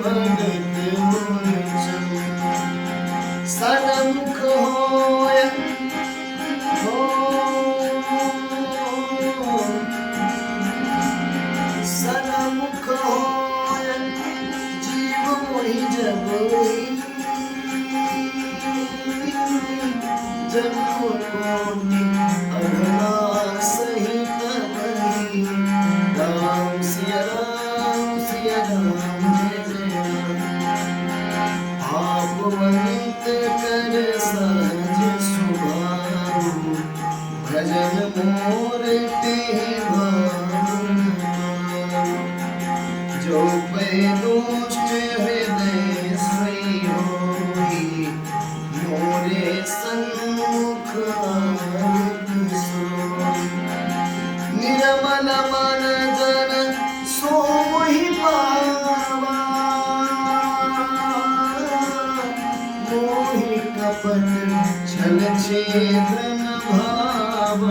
भगत मूर्छन सन्मुख होय सन्मुख होय जीव मोहि जगोई जन्म कोटि अघना सहित बही राम सिया राम जय जय राम आपवंत कर सहज सुभाव भजन मोर ते जो पे दुष्ट हृदय श्री होई मोरे सन्मुख निर्मल मन जन सोहि पावा मोहि कपट छल छेदन भाव